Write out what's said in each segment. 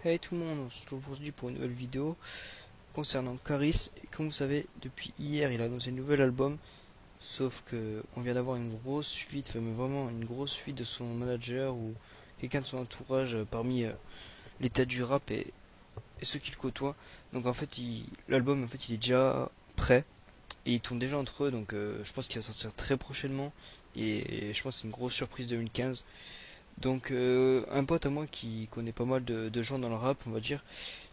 Hey tout le monde, on se retrouve aujourd'hui pour une nouvelle vidéo concernant Caris. Et comme vous savez, depuis hier, il a annoncé un nouvel album. Sauf que on vient d'avoir une grosse fuite, enfin, mais vraiment une grosse fuite de son manager ou quelqu'un de son entourage parmi les têtes du rap et ceux qui le côtoient. Donc en fait, l'album en fait, il est déjà prêt et il tourne déjà entre eux. Donc je pense qu'il va sortir très prochainement. Et je pense que c'est une grosse surprise 2015. Donc un pote à moi qui connaît pas mal de gens dans le rap, on va dire,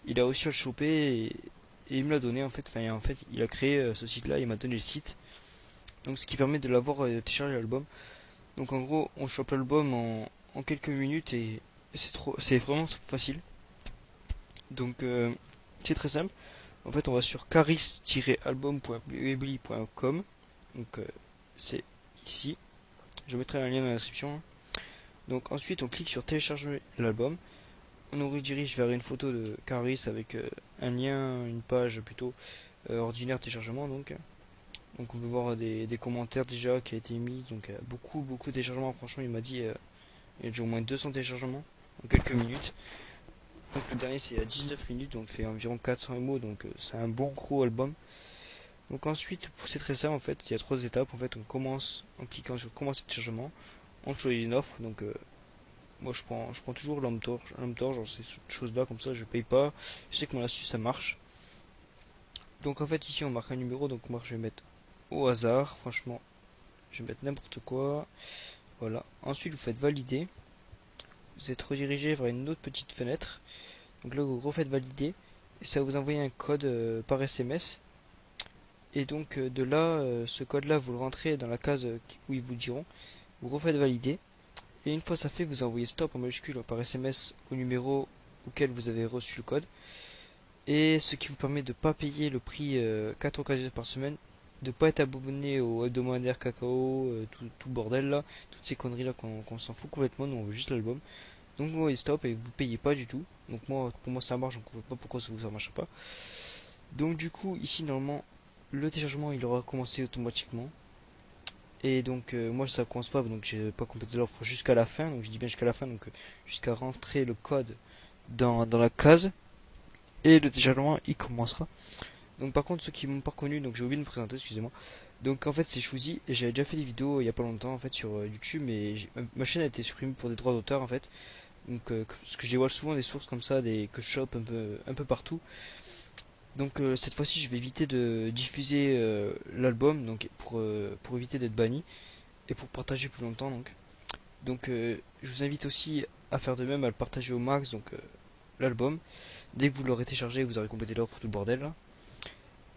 il a réussi à le choper et il me l'a donné en fait. Enfin, en fait, il a créé ce site-là, il m'a donné le site. Donc ce qui permet de l'avoir téléchargé l'album. Donc en gros, on chope l'album en quelques minutes et c'est vraiment facile. Donc c'est très simple. En fait, on va sur caris-album.weebly.com. Donc c'est ici. Je mettrai un lien dans la description. Donc ensuite, on clique sur télécharger l'album. On nous redirige vers une photo de Caris avec un lien, une page plutôt ordinaire de téléchargement. Donc on peut voir des commentaires déjà qui a été mis. Donc beaucoup de téléchargements. Franchement, il m'a dit il y a déjà au moins 200 téléchargements en quelques minutes. Donc le dernier c'est à 19 minutes, donc fait environ 400 MO. Donc c'est un bon gros album. Donc ensuite, c'est très simple en fait. Il y a trois étapes. En fait, on commence en cliquant sur commencer le téléchargement. On choisit une offre. Donc moi je prends toujours l'homme torche, genre ces choses là comme ça je paye pas. Je sais que mon astuce ça marche. Donc en fait ici on marque un numéro, donc moi je vais mettre au hasard, franchement je vais mettre n'importe quoi. Voilà. Ensuite vous faites valider. Vous êtes redirigé vers une autre petite fenêtre. Donc là vous refaites valider. Et ça va vous envoyer un code par SMS. Et donc de là, ce code là vous le rentrez dans la case où ils vous diront. Vous refaites valider. Et une fois ça fait, vous envoyez stop en majuscule par SMS au numéro auquel vous avez reçu le code. Et ce qui vous permet de ne pas payer le prix 4,49€ par semaine, de ne pas être abonné au hebdomadaire cacao, tout le bordel là, toutes ces conneries là qu'on s'en fout complètement, nous on veut juste l'album. Donc vous voyez stop et vous payez pas du tout. Donc moi, pour moi ça marche, donc je ne vois pas pourquoi ça ne marche pas. Donc du coup ici normalement le téléchargement il aura commencé automatiquement. Et donc moi ça commence pas, donc j'ai pas complété l'offre jusqu'à la fin, donc je dis bien jusqu'à la fin, donc jusqu'à rentrer le code dans la case. Et le téléchargement il commencera. Donc par contre ceux qui m'ont pas reconnu, donc j'ai oublié de me présenter, excusez-moi. Donc en fait c'est Chouzi et j'avais déjà fait des vidéos il y a pas longtemps en fait sur YouTube, mais ma chaîne a été supprimée pour des droits d'auteur en fait. Donc parce que je dévoile souvent des sources comme ça, que je chope un peu partout. Donc cette fois-ci je vais éviter de diffuser l'album, donc pour éviter d'être banni et pour partager plus longtemps donc je vous invite aussi à faire de même, à le partager au max, donc l'album. Dès que vous l'aurez téléchargé, vous aurez complété l'offre, tout le bordel là.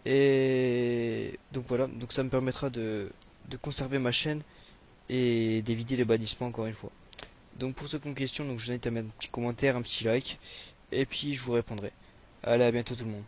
Et donc voilà, donc ça me permettra de conserver ma chaîne et d'éviter les bannissements encore une fois. Donc pour ceux qui ont une question, donc je vous invite à mettre un petit commentaire, un petit like, et puis je vous répondrai. Allez, à bientôt tout le monde.